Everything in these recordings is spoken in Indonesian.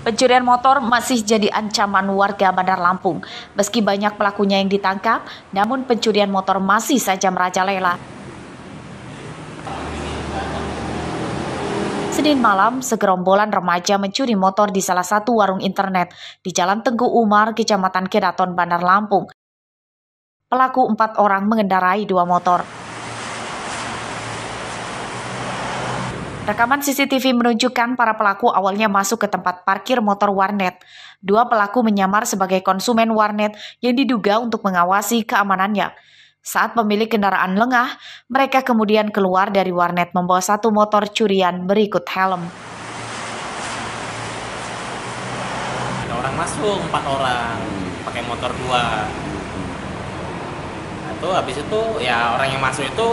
Pencurian motor masih jadi ancaman warga Bandar Lampung. Meski banyak pelakunya yang ditangkap, namun pencurian motor masih saja merajalela. Senin malam, segerombolan remaja mencuri motor di salah satu warung internet di Jalan Tengku Umar, Kecamatan Kedaton, Bandar Lampung. Pelaku 4 orang mengendarai 2 motor. Rekaman CCTV menunjukkan para pelaku awalnya masuk ke tempat parkir motor warnet. 2 pelaku menyamar sebagai konsumen warnet yang diduga untuk mengawasi keamanannya. Saat pemilik kendaraan lengah, mereka kemudian keluar dari warnet membawa 1 motor curian berikut helm. Ada orang masuk, 4 orang, pakai motor 2. Nah, itu habis itu ya orang yang masuk itu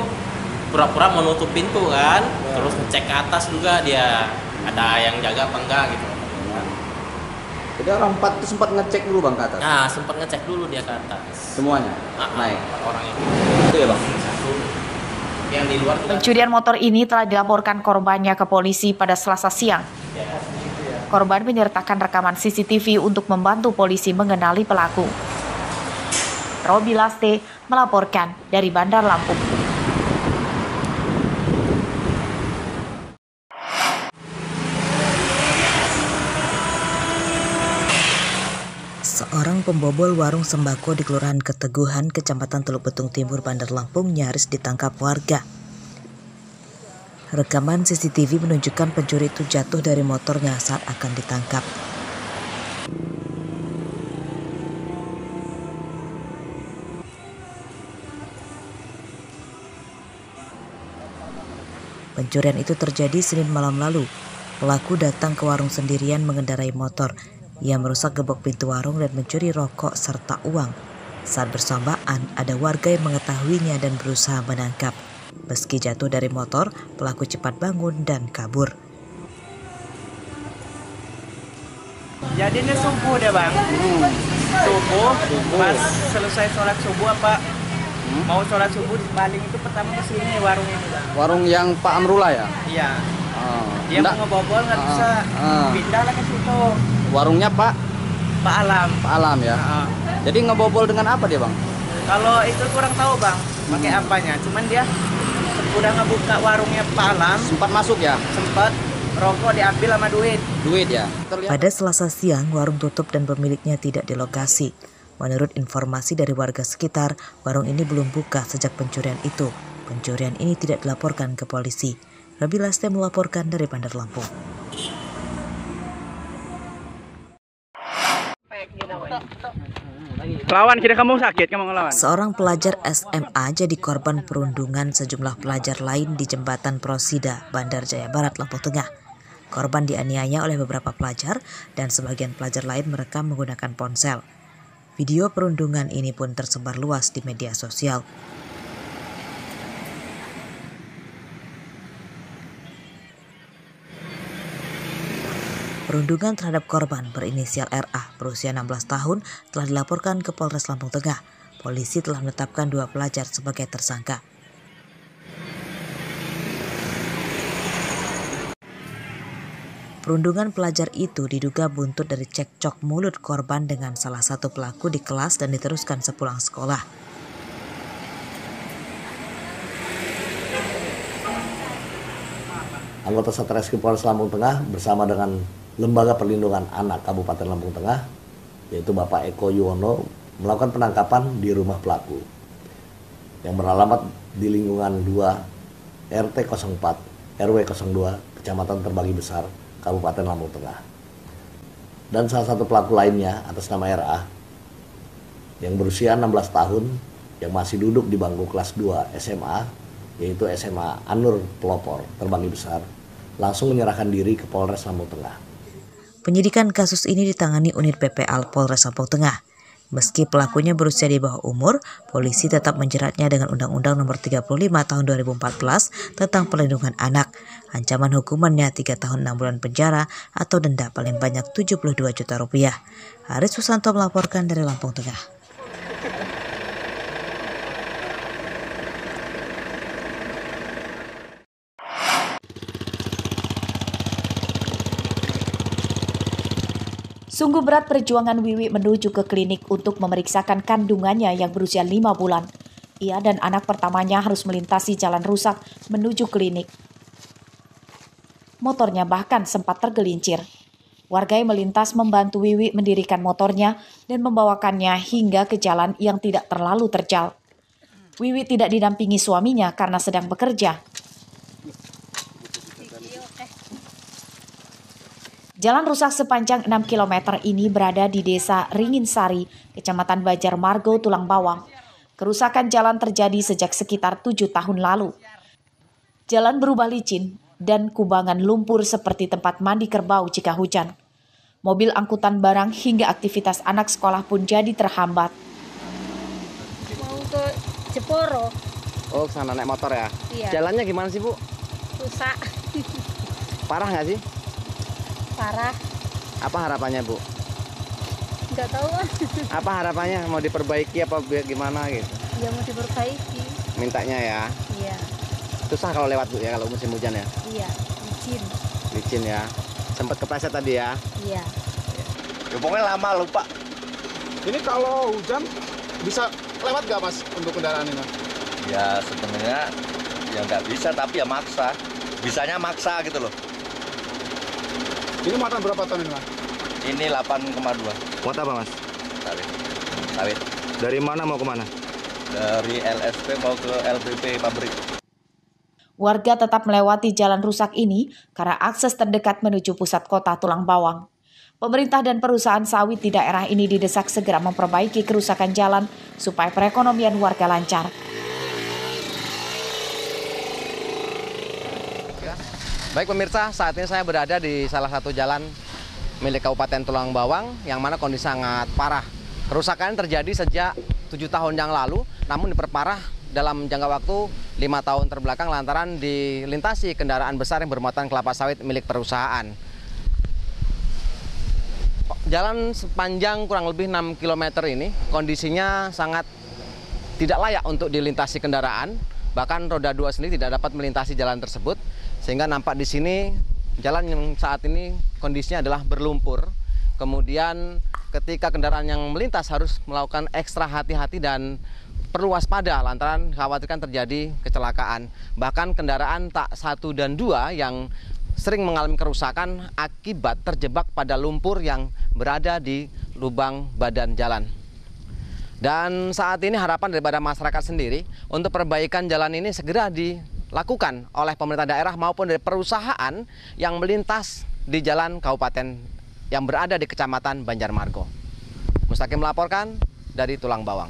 pura-pura mau nutup pintu kan, terus ngecek ke atas juga dia ada yang jaga apa enggak gitu. Jadi orang 4 itu sempat ngecek dulu bang ke atas? Nah, sempat ngecek dulu dia ke atas. Semuanya? Naik? 4 orang itu. Itu ya bang? Yang di luar juga. Pencurian motor ini telah dilaporkan korbannya ke polisi pada Selasa siang. Korban menyertakan rekaman CCTV untuk membantu polisi mengenali pelaku. Robi Laste melaporkan dari Bandar Lampung. Seorang pembobol warung sembako di Kelurahan Keteguhan, Kecamatan Teluk Betung Timur, Bandar Lampung nyaris ditangkap warga. Rekaman CCTV menunjukkan pencuri itu jatuh dari motornya saat akan ditangkap. Pencurian itu terjadi Senin malam lalu. Pelaku datang ke warung sendirian mengendarai motor. Ia merusak gembok pintu warung dan mencuri rokok serta uang. Saat bersamaan, ada warga yang mengetahuinya dan berusaha menangkap. Meski jatuh dari motor, pelaku cepat bangun dan kabur. Jadi ini subuh deh bang. Subuh. Pas selesai sholat subuh mau sholat subuh balik itu pertama ke sini warung ini bang. Warung yang Pak Amrullah ya? Iya. Dia mau ngebobol nggak bisa. Pindah lah ke situ. Warungnya Pak Alam. Pak Alam ya. Jadi ngebobol dengan apa dia bang? Kalau itu kurang tahu bang, pakai apanya. Cuman dia udah ngebuka warungnya Pak Alam. Sempat masuk ya? Sempat. Rokok diambil sama duit. Duit ya. Pada Selasa siang, warung tutup dan pemiliknya tidak di lokasi. Menurut informasi dari warga sekitar, warung ini belum buka sejak pencurian itu. Pencurian ini tidak dilaporkan ke polisi. Robi Laste melaporkan dari Bandar Lampung. Lawan kira kamu sakit, kamu ngelawan. Seorang pelajar SMA jadi korban perundungan sejumlah pelajar lain di Jembatan Prosida, Bandar Jaya Barat, Lampung Tengah. Korban dianiaya oleh beberapa pelajar dan sebagian pelajar lain merekam menggunakan ponsel. Video perundungan ini pun tersebar luas di media sosial. Perundungan terhadap korban berinisial RA berusia 16 tahun telah dilaporkan ke Polres Lampung Tengah. Polisi telah menetapkan 2 pelajar sebagai tersangka. Perundungan pelajar itu diduga buntut dari cekcok mulut korban dengan salah satu pelaku di kelas dan diteruskan sepulang sekolah. Anggota Satreskrim Polres Lampung Tengah bersama dengan Lembaga Perlindungan Anak Kabupaten Lampung Tengah, yaitu Bapak Eko Yuwono, melakukan penangkapan di rumah pelaku yang beralamat di lingkungan 2 RT 04 RW 02 Kecamatan Terbagi Besar, Kabupaten Lampung Tengah. Dan salah satu pelaku lainnya atas nama RA yang berusia 16 tahun yang masih duduk di bangku kelas 2 SMA, yaitu SMA Anur Pelopor Terbagi Besar, langsung menyerahkan diri ke Polres Lampung Tengah. Penyidikan kasus ini ditangani unit PPA Polres Lampung Tengah. Meski pelakunya berusia di bawah umur, polisi tetap menjeratnya dengan Undang-Undang Nomor 35 Tahun 2014 tentang Perlindungan Anak. Ancaman hukumannya 3 tahun 6 bulan penjara atau denda paling banyak Rp72 juta. Haris Susanto melaporkan dari Lampung Tengah. Sungguh berat perjuangan Wiwi menuju ke klinik untuk memeriksakan kandungannya yang berusia 5 bulan. Ia dan anak pertamanya harus melintasi jalan rusak menuju klinik. Motornya bahkan sempat tergelincir. Warga yang melintas membantu Wiwi mendirikan motornya dan membawakannya hingga ke jalan yang tidak terlalu terjal. Wiwi tidak didampingi suaminya karena sedang bekerja. Jalan rusak sepanjang 6 km ini berada di Desa Ringinsari, Kecamatan Banjarmargo, Tulang Bawang. Kerusakan jalan terjadi sejak sekitar 7 tahun lalu. Jalan berubah licin dan kubangan lumpur seperti tempat mandi kerbau jika hujan. Mobil angkutan barang hingga aktivitas anak sekolah pun jadi terhambat. Mau ke Jeporo. Oh, ke sana naik motor ya? Iya. Jalannya gimana sih, Bu? Rusak. Parah nggak sih? Parah. Apa harapannya, Bu? Nggak tahu ah. Apa harapannya? Mau diperbaiki apa gimana gitu? Ya mau diperbaiki. Mintanya ya. Iya. Susah kalau lewat, Bu, ya, kalau musim hujan ya? Iya. Licin. Licin ya. Sempat kepleset tadi ya? Iya. Ya, pokoknya lama lupa. Ini kalau hujan bisa lewat nggak, Mas, untuk kendaraan ini? Ya sebenarnya ya nggak bisa, tapi ya maksa. Bisanya maksa gitu loh. Ini muatan berapa ton ini, Mas? Ini 8,2. Muat apa, Mas? Sawit. Dari mana mau kemana? Dari LSP mau ke LPP pabrik. Warga tetap melewati jalan rusak ini karena akses terdekat menuju pusat kota Tulang Bawang. Pemerintah dan perusahaan sawit di daerah ini didesak segera memperbaiki kerusakan jalan supaya perekonomian warga lancar. Baik pemirsa, saat ini saya berada di salah satu jalan milik Kabupaten Tulang Bawang yang mana kondisi sangat parah. Kerusakan terjadi sejak 7 tahun yang lalu, namun diperparah dalam jangka waktu 5 tahun terbelakang lantaran dilintasi kendaraan besar yang bermuatan kelapa sawit milik perusahaan. Jalan sepanjang kurang lebih 6 km ini kondisinya sangat tidak layak untuk dilintasi kendaraan. Bahkan roda 2 sendiri tidak dapat melintasi jalan tersebut. Sehingga nampak di sini jalan yang saat ini kondisinya adalah berlumpur. Kemudian ketika kendaraan yang melintas harus melakukan ekstra hati-hati dan perlu waspada lantaran khawatirkan terjadi kecelakaan. Bahkan kendaraan tak 1 dan 2 yang sering mengalami kerusakan akibat terjebak pada lumpur yang berada di lubang badan jalan. Dan saat ini harapan daripada masyarakat sendiri untuk perbaikan jalan ini segera dilakukan oleh pemerintah daerah maupun dari perusahaan yang melintas di jalan kabupaten yang berada di Kecamatan Banjarmargo. Mustaqim melaporkan dari Tulang Bawang.